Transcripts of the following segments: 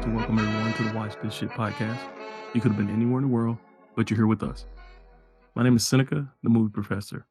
to welcome everyone to the Watch This Shit podcast. You could have been anywhere in the world, but you're here with us. My name is Seneca, the movie professor.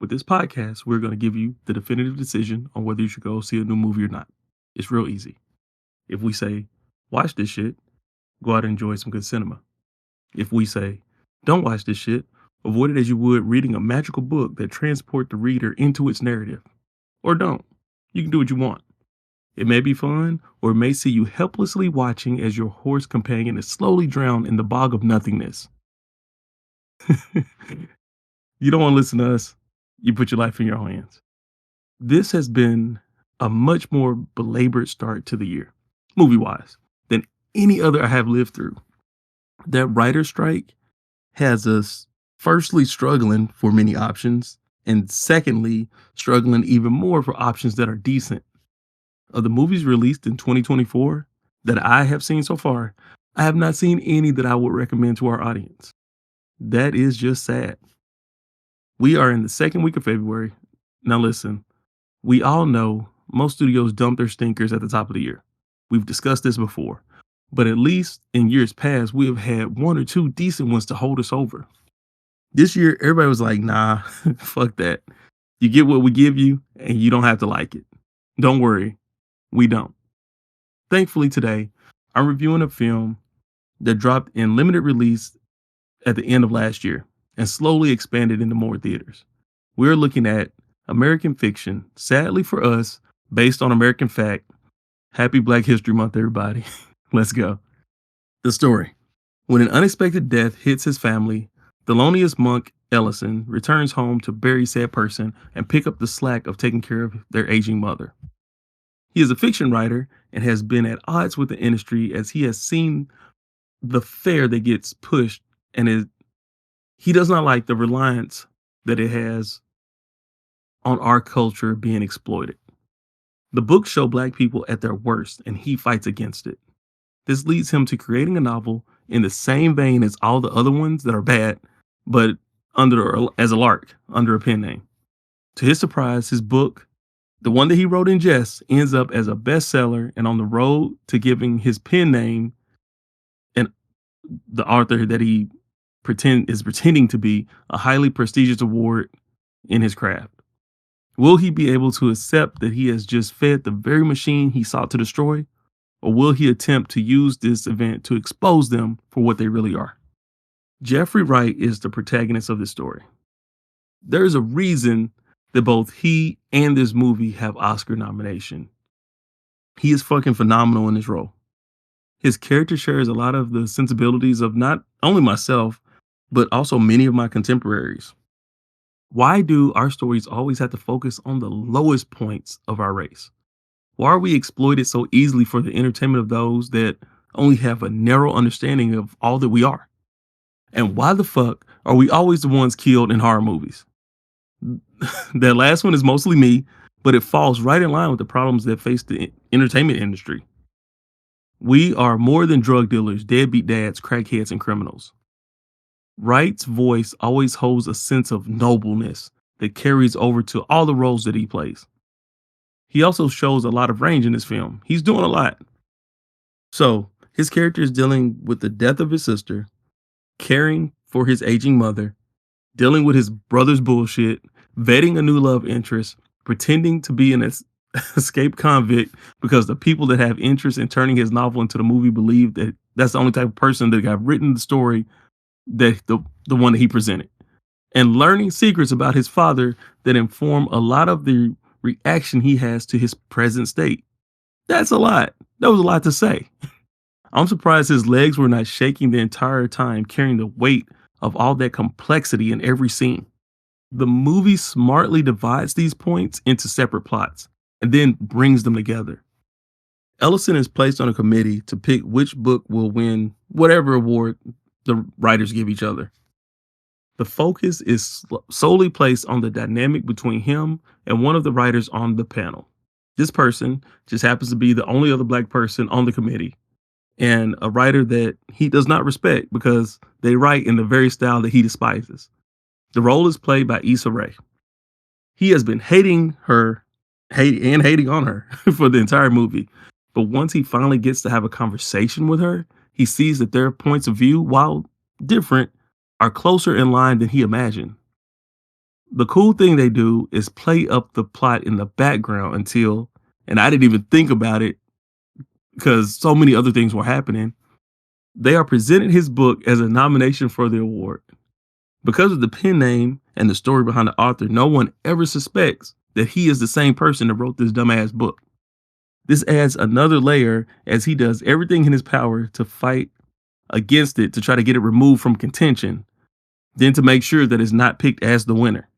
With this podcast, we're going to give you the definitive decision on whether you should go see a new movie or not. It's real easy. If we say, watch this shit, go out and enjoy some good cinema. If we say, don't watch this shit, avoid it as you would reading a magical book that transports the reader into its narrative. Or don't. You can do what you want. It may be fun, or it may see you helplessly watching as your horse companion is slowly drowned in the bog of nothingness. You don't want to listen to us. You put your life in your own hands. This has been a much more belabored start to the year, movie-wise, than any other I have lived through. That writer's strike has us firstly struggling for many options, and secondly, struggling even more for options that are decent. Of the movies released in 2024 that I have seen so far, I have not seen any that I would recommend to our audience. That is just sad. We are in the second week of February. Now listen, we all know most studios dump their stinkers at the top of the year. We've discussed this before, but at least in years past, we have had one or two decent ones to hold us over. This year, everybody was like, nah, fuck that. You get what we give you and you don't have to like it. Don't worry. We don't. Thankfully today, I'm reviewing a film that dropped in limited release at the end of last year and slowly expanded into more theaters. We're looking at American Fiction, sadly for us, based on American fact. Happy Black History Month, everybody. Let's go. The story. When an unexpected death hits his family, Thelonious Monk Ellison returns home to bury said person and pick up the slack of taking care of their aging mother. He is a fiction writer and has been at odds with the industry as he has seen the fare that gets pushed, and he does not like the reliance that it has on our culture being exploited. The books show Black people at their worst, and he fights against it. This leads him to creating a novel in the same vein as all the other ones that are bad, but as a lark, under a pen name. To his surprise, his book, the one that he wrote in jest, ends up as a bestseller and on the road to giving his pen name and the author that he is pretending to be a highly prestigious award in his craft. Will he be able to accept that he has just fed the very machine he sought to destroy? Or will he attempt to use this event to expose them for what they really are? Jeffrey Wright is the protagonist of this story. There is a reason that both he and this movie have Oscar nomination. He is fucking phenomenal in this role. His character shares a lot of the sensibilities of not only myself, but also many of my contemporaries. Why do our stories always have to focus on the lowest points of our race? Why are we exploited so easily for the entertainment of those that only have a narrow understanding of all that we are? And why the fuck are we always the ones killed in horror movies? That last one is mostly me, but it falls right in line with the problems that face the entertainment industry. We are more than drug dealers, deadbeat dads, crackheads, and criminals. Wright's voice always holds a sense of nobleness that carries over to all the roles that he plays. He also shows a lot of range in this film. He's doing a lot. So, his character is dealing with the death of his sister, caring for his aging mother, dealing with his brother's bullshit, vetting a new love interest, pretending to be an escaped convict because the people that have interest in turning his novel into the movie believe that that's the only type of person that got written the story, that the one that he presented, and learning secrets about his father that inform a lot of the reaction he has to his present state. That's a lot. That was a lot to say. I'm surprised his legs were not shaking the entire time, carrying the weight of all that complexity in every scene. The movie smartly divides these points into separate plots and then brings them together. Ellison is placed on a committee to pick which book will win whatever award the writers give each other. The focus is solely placed on the dynamic between him and one of the writers on the panel. This person just happens to be the only other Black person on the committee, and a writer that he does not respect because they write in the very style that he despises. The role is played by Issa Rae. He has been hating on her for the entire movie. But once he finally gets to have a conversation with her, he sees that their points of view, while different, are closer in line than he imagined. The cool thing they do is play up the plot in the background until, and I didn't even think about it because so many other things were happening. They are presented his book as a nomination for the award. Because of the pen name and the story behind the author, no one ever suspects that he is the same person that wrote this dumbass book. This adds another layer as he does everything in his power to fight against it to try to get it removed from contention, then to make sure that it's not picked as the winner.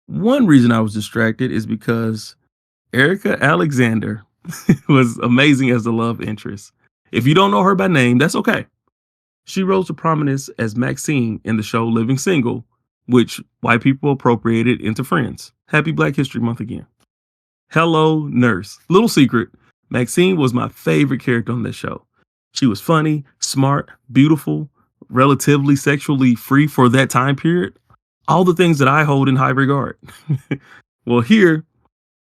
One reason I was distracted is because Erica Alexander was amazing as the love interest. If you don't know her by name, that's okay. She rose to prominence as Maxine in the show Living Single, which white people appropriated into Friends. Happy Black History Month again. Hello, Nurse. Little secret, Maxine was my favorite character on this show. She was funny, smart, beautiful, relatively sexually free for that time period. All the things that I hold in high regard. Well, here,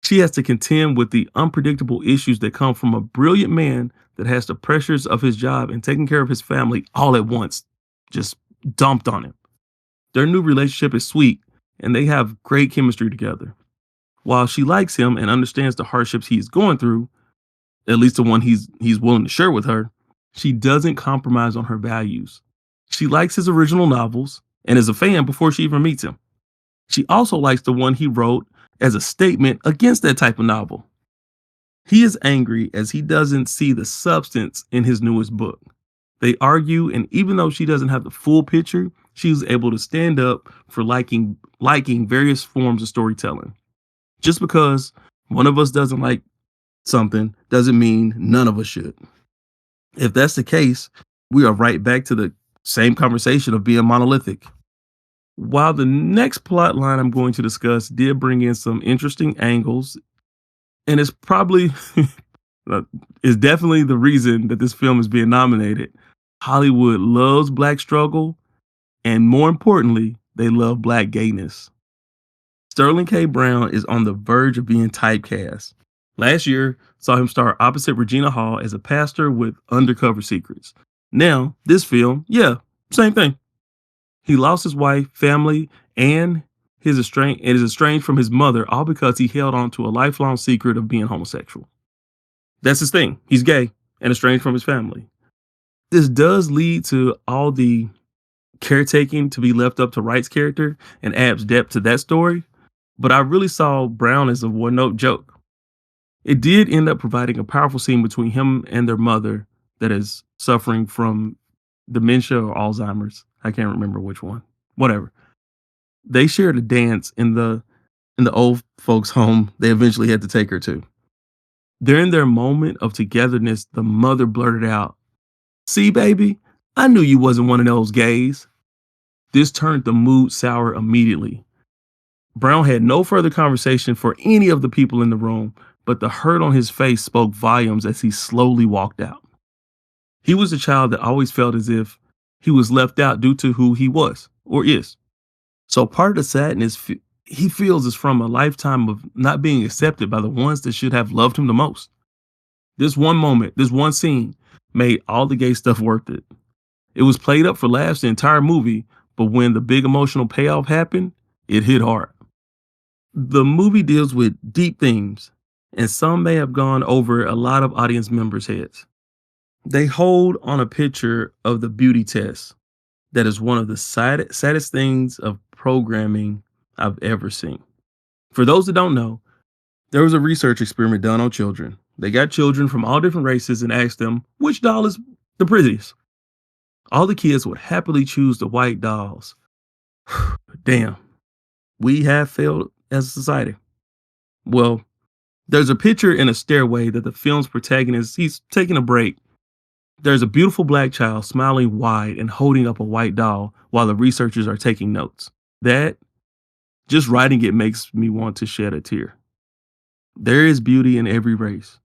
she has to contend with the unpredictable issues that come from a brilliant man that has the pressures of his job and taking care of his family all at once, just dumped on him. Their new relationship is sweet, and they have great chemistry together. While she likes him and understands the hardships he's going through, at least the one he's willing to share with her, she doesn't compromise on her values. She likes his original novels and is a fan before she even meets him. She also likes the one he wrote as a statement against that type of novel. He is angry as he doesn't see the substance in his newest book. They argue, and even though she doesn't have the full picture, she was able to stand up for liking various forms of storytelling. Just because one of us doesn't like something doesn't mean none of us should. If that's the case, we are right back to the same conversation of being monolithic. While the next plot line I'm going to discuss did bring in some interesting angles, and it's probably is definitely the reason that this film is being nominated. Hollywood loves Black struggle, and more importantly, they love Black gayness. Sterling K. Brown is on the verge of being typecast. Last year saw him star opposite Regina Hall as a pastor with undercover secrets. Now, this film, yeah, same thing. He lost his wife, family, and is estranged from his mother, all because he held on to a lifelong secret of being homosexual. That's his thing. He's gay and estranged from his family. This does lead to all the caretaking to be left up to Wright's character and adds depth to that story, but I really saw Brown as a one-note joke. It did end up providing a powerful scene between him and their mother that is suffering from dementia or Alzheimer's. I can't remember which one. Whatever. They shared a dance in the old folks' home they eventually had to take her to. During their moment of togetherness, the mother blurted out, "See, baby, I knew you wasn't one of those gays." This turned the mood sour immediately. Brown had no further conversation for any of the people in the room, but the hurt on his face spoke volumes as he slowly walked out. He was a child that always felt as if he was left out due to who he was or is. So part of the sadness he feels is from a lifetime of not being accepted by the ones that should have loved him the most. This one moment, this one scene made all the gay stuff worth it. It was played up for laughs the entire movie, but when the big emotional payoff happened, it hit hard. The movie deals with deep themes, and some may have gone over a lot of audience members' heads. They hold on a picture of the beauty test that is one of the saddest things of programming I've ever seen. For those that don't know, there was a research experiment done on children. They got children from all different races and asked them, which doll is the prettiest? All the kids would happily choose the white dolls. Damn, we have failed as a society. Well, there's a picture in a stairway that the film's protagonist, he's taking a break. There's a beautiful Black child smiling wide and holding up a white doll while the researchers are taking notes. That, just writing it makes me want to shed a tear. There is beauty in every race,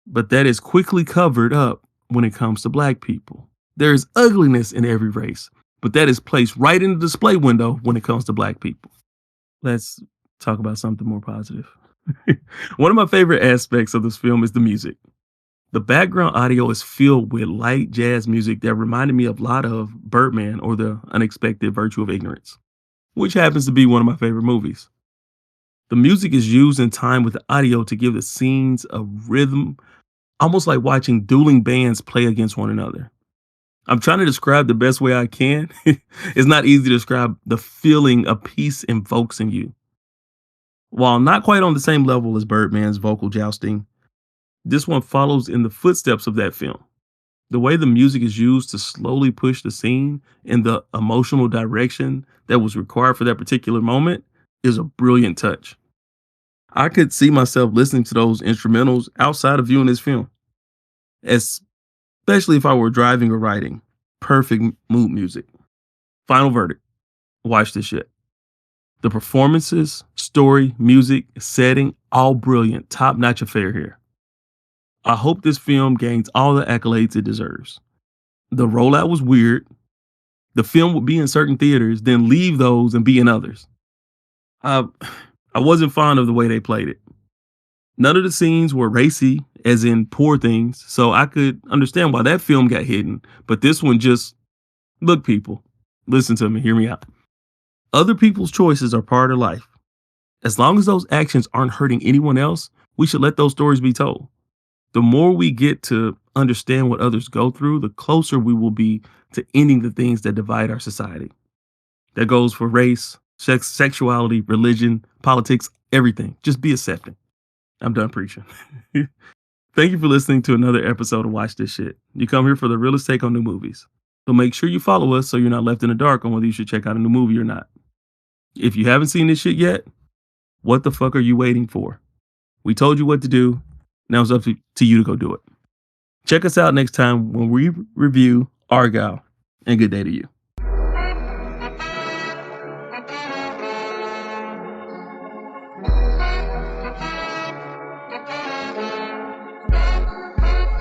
but that is quickly covered up when it comes to Black people. There is ugliness in every race, but that is placed right in the display window when it comes to Black people. Let's talk about something more positive. One of my favorite aspects of this film is the music. The background audio is filled with light jazz music that reminded me a lot of Birdman or The Unexpected Virtue of Ignorance, which happens to be one of my favorite movies. The music is used in time with the audio to give the scenes a rhythm, almost like watching dueling bands play against one another. I'm trying to describe the best way I can. It's not easy to describe the feeling a piece invokes in you. While not quite on the same level as Birdman's vocal jousting, this one follows in the footsteps of that film. The way the music is used to slowly push the scene in the emotional direction that was required for that particular moment is a brilliant touch. I could see myself listening to those instrumentals outside of viewing this film, especially if I were driving or writing. Perfect mood music. Final verdict: watch this shit. The performances, story, music, setting, all brilliant, top notch affair here. I hope this film gains all the accolades it deserves. The rollout was weird. The film would be in certain theaters, then leave those and be in others. I, I wasn't fond of the way they played it. None of the scenes were racy, as in poor things, so I could understand why that film got hidden. But this one just, look, people, listen to me, hear me out. Other people's choices are part of life. As long as those actions aren't hurting anyone else, we should let those stories be told. The more we get to understand what others go through, the closer we will be to ending the things that divide our society. That goes for race, sexuality, religion, politics, everything. Just be accepting. I'm done preaching. Thank you for listening to another episode of Watch This Shit. You come here for the realest take on new movies. So make sure you follow us so you're not left in the dark on whether you should check out a new movie or not. If you haven't seen this shit yet, what the fuck are you waiting for? We told you what to do. Now it's up to you to go do it. Check us out next time when we review Argyle. And good day to you.